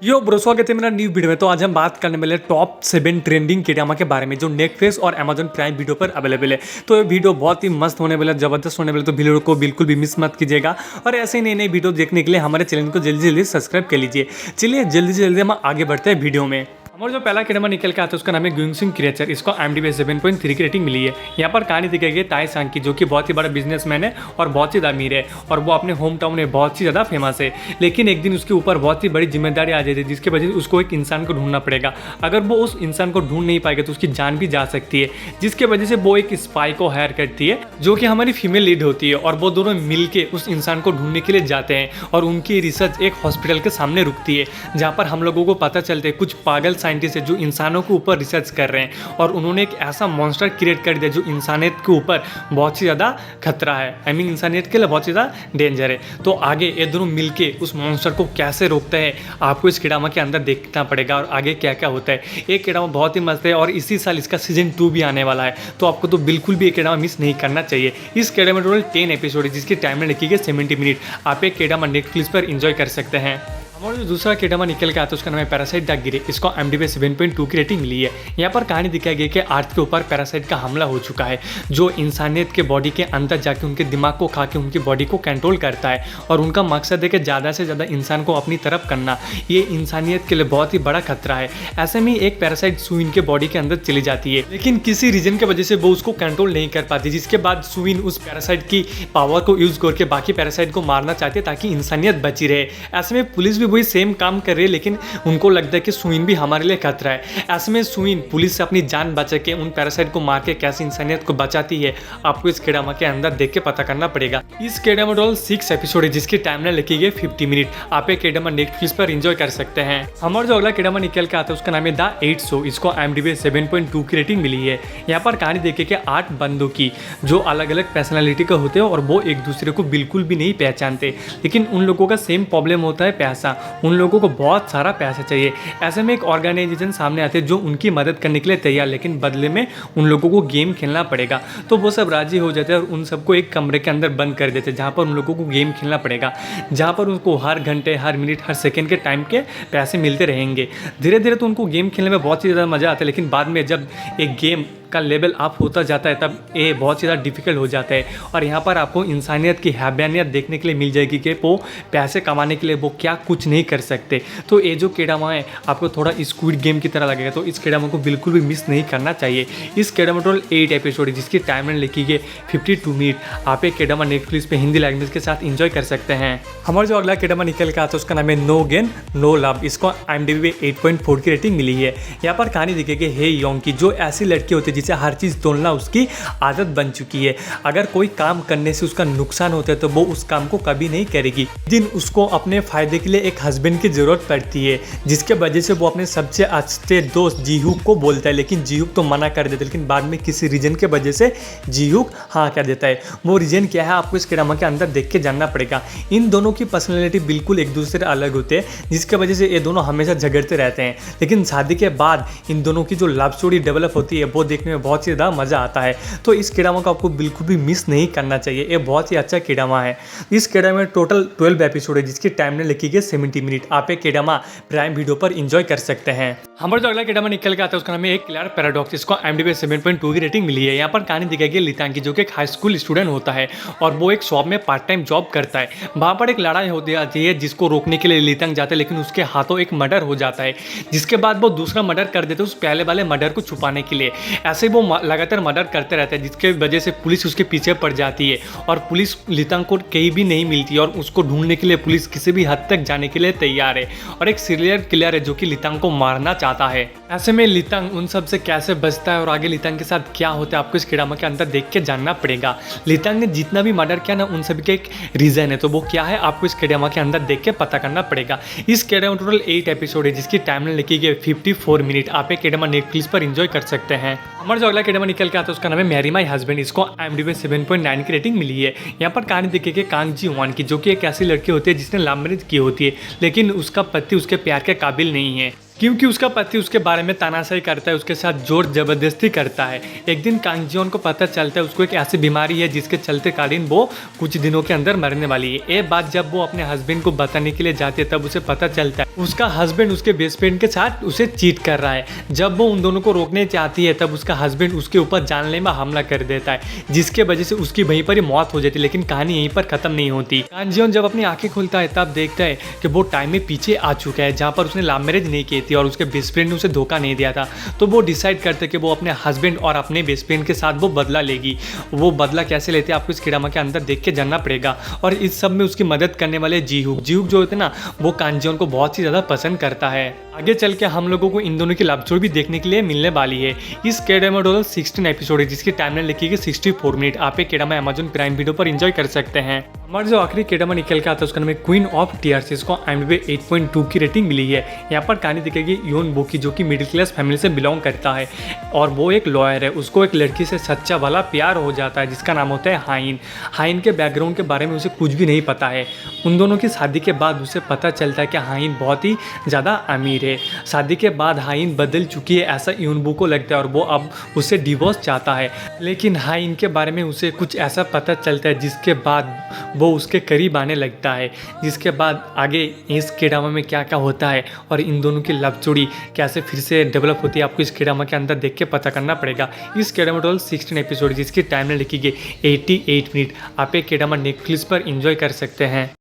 यो bro, स्वागत है मेरा न्यू वीडियो में। तो आज हम बात करने वाले टॉप 7 ट्रेंडिंग ड्रामा के बारे में जो नेटफ्लिक्स और अमेजन प्राइम वीडियो पर अवेलेबल है। तो ये वीडियो बहुत ही मस्त होने वाला, जबरदस्त होने वाला, तो वीडियो को बिल्कुल भी मिस मत कीजिएगा। और ऐसे ही नई नई वीडियो देखने के लिए हमारे चैनल को जल्दी जल्दी सब्सक्राइब कर लीजिए। चलिए जल्दी से जल्दी हम आगे बढ़ते हैं वीडियो में। हमारा जो पहला किडमा निकल के आता है उसका नाम है ग्विंगसिंग क्रिएचर। इसको IMDb 7.3 की रेटिंग मिली है। यहाँ पर कहानी दिखाई गई ताई सांग की, जो कि बहुत ही बड़ा बिजनेसमैन है और बहुत ही अमीर है और वो अपने होम टाउन में बहुत ही ज़्यादा फेमस है। लेकिन एक दिन उसके ऊपर बहुत ही बड़ी जिम्मेदारी आ जाती है, जिसकी वजह से उसको एक इंसान को ढूंढना पड़ेगा। अगर वो उस इंसान को ढूंढ नहीं पाएगा तो उसकी जान भी जा सकती है, जिसकी वजह से वो एक स्पाई को हायर करती है जो कि हमारी फीमेल लीड होती है। और वो दोनों मिलके उस इंसान को ढूंढने के लिए जाते हैं और उनकी रिसर्च एक हॉस्पिटल के सामने रुकती है, जहाँ पर हम लोगों को पता चलता है कुछ पागल साइंटिस्ट है जो इंसानों के ऊपर रिसर्च कर रहे हैं और उन्होंने एक ऐसा मॉन्स्टर क्रिएट कर दिया जो इंसानियत के ऊपर बहुत ही ज़्यादा खतरा है। इंसानियत के लिए बहुत ही ज़्यादा डेंजर है। तो आगे ये दोनों मिलके उस मॉन्स्टर को कैसे रोकते हैं, आपको इस किडामा के अंदर देखना पड़ेगा और आगे क्या क्या होता है। एक किडामा बहुत ही मस्त है और इसी साल इसका सीजन 2 भी आने वाला है, तो आपको तो बिल्कुल भी एक किडामा मिस नहीं करना चाहिए। इस किडामा टोटल 10 एपिसोड है, जिसकी टाइम लिखी गई 70 मिनट। आप एक किडामा नेटफ्लिक्स पर एंजॉय कर सकते हैं। हमारा जो दूसरा किडामा निकल के आता है उसका नाम है पैरासाइट द गिरे। इसको IMDb 7.2 की रेटिंग मिली है। यहाँ पर कहानी दिखाई गई कि अर्थ के ऊपर पैरासाइट का हमला हो चुका है, जो इंसानियत के बॉडी के अंदर जाके उनके दिमाग को खा के उनकी बॉडी को कंट्रोल करता है और उनका मकसद है कि ज़्यादा से ज़्यादा इंसान को अपनी तरफ करना। ये इंसानियत के लिए बहुत ही बड़ा खतरा है। ऐसे में एक पैरासाइट सुइन के बॉडी के अंदर चली जाती है, लेकिन किसी रीजन की वजह से वो उसको कंट्रोल नहीं कर पाती, जिसके बाद सुइन उस पैरासाइट की पावर को यूज करके बाकी पैरासाइट को मारना चाहती है ताकि इंसानियत बची रहे। ऐसे में पुलिस भी वही सेम काम कर रही है, लेकिन उनको लगता है कि सुइन भी हमारे लिए खतरा है। ऐसे में सुइन पुलिस से अपनी जान बचा के उन पैरासाइट को मार के कैसे इंसानियत को बचाती है, आपको इस किडामा के अंदर देख के पता करना पड़ेगा। इस किडामा टोटल 6 एपिसोड है, जिसकी टाइमलाइन लिखी गई 50 मिनट। आप एक किडामा नेटफ्लिक्स पर एंजॉय कर सकते हैं। हमारा जो अगला किडामा निकल के आता है उसका नाम है द 8 शो। इसको IMDb 7.2 की रेटिंग मिली है। यहाँ पर कहानी देखे कि 8 बंदों की जो अलग अलग पर्सनैलिटी का होते हैं और वो एक दूसरे को बिल्कुल भी नहीं पहचानते, लेकिन उन लोगों का सेम प्रॉब्लम होता है पैसा। उन लोगों को बहुत सारा पैसा चाहिए। ऐसे में एक ऑर्गेनाइजेशन सामने आते हैं जो उनकी मदद करने के लिए तैयार, लेकिन बदले में उन लोगों को गेम खेलना पड़ेगा। तो वो सब राजी हो जाते हैं और उन सबको एक कमरे के अंदर बंद कर देते हैं, जहाँ पर उन लोगों को गेम खेलना पड़ेगा, जहाँ पर उनको हर घंटे, हर मिनट, हर सेकंड के टाइम के पैसे मिलते रहेंगे। धीरे धीरे तो उनको गेम खेलने में बहुत ही ज़्यादा मज़ा आता है, लेकिन बाद में जब एक गेम का लेवल अप होता जाता है तब ये बहुत ज़्यादा डिफिकल्ट हो जाता है। और यहाँ पर आपको इंसानियत की हैवानियत देखने के लिए मिल जाएगी कि वो पैसे कमाने के लिए वो क्या कुछ नहीं कर सकते। तो ये जो किडामा है आपको थोड़ा स्क्विड गेम की तरह लगेगा, तो इस किडामा को बिल्कुल भी मिस नहीं करना चाहिए। इस किडामा टोटल 8 एपिसोड है, जिसकी टाइमलाइन लिखी गई 52 मिनट। आप एक किडामा नेटफ्लिक्स पे हिंदी लैंग्वेज के साथ एंजॉय कर सकते हैं। हमारा जो अगला किडामा निकल के आता है उसका नाम है नो गेन नो लव। इसको IMDb 8.4 की रेटिंग मिली है। यहाँ पर कहानी दिखेगी हे योंग की, जो ऐसी लड़की होती है जिसे हर चीज़ तोड़ना उसकी आदत बन चुकी है। अगर कोई काम करने से उसका नुकसान होता है तो वो उस काम को कभी नहीं करेगी। दिन उसको अपने फायदे के लिए एक हस्बैंड की जरूरत पड़ती है, जिसके वजह से वो अपने सबसे अच्छे दोस्त जीहुक को बोलता है, लेकिन जीहुक तो मना कर देता है। लेकिन बाद में किसी रीजन के वजह से जीहुक हाँ कह देता है। वो रीजन क्या है आपको इस किडामा के अंदर देख के जानना पड़ेगा। इन दोनों की पर्सनैलिटी बिल्कुल एक दूसरे से अलग होते हैं, जिसके वजह से ये दोनों हमेशा झगड़ते रहते हैं। लेकिन शादी के बाद इन दोनों की जो लव स्टोरी डेवलप होती है वो देखने में बहुत ही ज़्यादा मज़ा आता है। तो इस किडामा को आपको बिल्कुल भी मिस नहीं करना चाहिए। ये बहुत ही अच्छा किडामा है। इस किडामा में टोटल 12 एपिसोड है, जिसकी टाइमलाइन लिखी गई 70 मिनट। आप एक किडामा प्राइम वीडियो पर एंजॉय कर सकते हैं। हमारा जो अगला किडामा निकल के आता है उसका नाम है एक क्लियर पैराडॉक्स। इसको IMDb 7.2 की रेटिंग मिली है। यहाँ पर कहानी दिखाई लितांग की, जो कि एक हाई स्कूल स्टूडेंट होता है और वो एक शॉप में पार्ट टाइम जॉब करता है। वहाँ पर एक लड़ाई होती जाती है, जिसको रोकने के लिए लितांग जाता है, लेकिन उसके हाथों एक मर्डर हो जाता है, जिसके बाद वो दूसरा मर्डर कर देते हैं उस पहले वाले मर्डर को छुपाने के लिए। ऐसे वो लगातार मर्डर करते रहते हैं, जिसके वजह से पुलिस उसके पीछे पड़ जाती है और पुलिस लितांग को कहीं भी नहीं मिलती और उसको ढूंढने के लिए पुलिस किसी भी हद तक जाने के लिए तैयार है। और एक सीरियल किलर है जो कि लितांग को मारना चाहता है। ऐसे में लितांग उन सब से कैसे बचता है और आगे लितांग के साथ क्या होता है आपको इस किडामा के अंदर देख के जानना पड़ेगा। लितांग ने जितना भी मर्डर किया ना उन सभी के एक रीजन है, तो वो क्या है आपको इस किडामा के अंदर देख के पता करना पड़ेगा। इस किडामा टोटल 8 एपिसोड है, जिसकी टाइमलाइन लिखी गई 54 मिनट। आप एक किडामा नेटफ्लिक्स पर एंजॉय कर सकते हैं। हमारा जो अगला किडामा निकल के आता है उसका नाम है मैरी माई हस्बैंड। इसको IMDb 7.9 की रेटिंग मिली है। यहाँ पर कहानी दिखेगी कांग जी वान की, जो कि एक ऐसी लड़की होती है जिसने लव मैरिज की होती है, लेकिन उसका पति उसके प्यार के काबिल नहीं है। क्योंकि उसका पति उसके बारे में तानाशाही करता है, उसके साथ जोर जबरदस्ती करता है। एक दिन कांग जियोन को पता चलता है उसको एक ऐसी बीमारी है जिसके चलते कालीन वो कुछ दिनों के अंदर मरने वाली है। ये बात जब वो अपने हस्बैंड को बताने के लिए जाती है तब उसे पता चलता है उसका हस्बैंड उसके बेस्ट फ्रेंड के साथ उसे चीट कर रहा है। जब वो उन दोनों को रोकने चाहती है तब उसका हस्बैंड उसके ऊपर जानलेवा हमला कर देता है, जिसके वजह से उसकी वहीं पर ही मौत हो जाती है। लेकिन कहानी यहीं पर खत्म नहीं होती। कांग जियोन जब अपनी आंखें खोलता है तब देखता है कि वो टाइम में पीछे आ चुका है, जहाँ पर उसने लव मैरिज नहीं की थी और उसके बेस्ट फ्रेंड ने उसे धोखा नहीं दिया था। तो वो डिसाइड करते कि वो अपने हस्बैंड और अपने बेस्ट फ्रेंड के साथ वो बदला लेगी। वो बदला कैसे लेते हैं आपको इस कीड़ामा के अंदर देख के जानना पड़ेगा। और इस सब में उसकी मदद करने वाले जीहुक जो होते हैं ना, वो कांग जियोन को बहुत ही ज़्यादा पसंद करता है। आगे चल के हम लोगों को इन दोनों की लव स्टोरी भी देखने के लिए मिलने वाली है। इस केडामा टोटल 16 एपिसोड है, जिसकी टाइमलाइन लिखी गई 64 मिनट। आप एक केडामा अमेजन प्राइम वीडियो पर एंजॉय कर सकते हैं। हमारा जो आखिरी केडामा निकल के आता है उसका नाम है क्वीन ऑफ टीयर्स। इसको IMDb 8.2 की रेटिंग मिली है। यहाँ पर कहानी दिखेगी योन बो की, जो कि मिडिल क्लास फैमिली से बिलोंग करता है और वो एक लॉयर है। उसको एक लड़की से सच्चा वाला प्यार हो जाता है जिसका नाम होता है हाइन। हाइन के बैकग्राउंड के बारे में उसे कुछ भी नहीं पता है। उन दोनों की शादी के बाद उसे पता चलता है कि हाइन बहुत ही ज़्यादा अमीर है। शादी के बाद हाइन बदल चुकी है ऐसा यूनबू को लगता है और वो अब उससे डिवोर्स चाहता है। लेकिन हाइन के बारे में उसे कुछ ऐसा पता चलता है जिसके बाद वो उसके करीब आने लगता है। जिसके बाद आगे इस केडामा में क्या क्या होता है और इन दोनों की लव स्टोरी कैसे फिर से डेवलप होती है आपको इस केडामा के अंदर देख के पता करना पड़ेगा। इस केडामा टोटल 16 एपिसोड जिसकी टाइमलाइन लिखी गई 88 मिनट। आप एक केडामा नेटफ्लिक्स पर एंजॉय कर सकते हैं।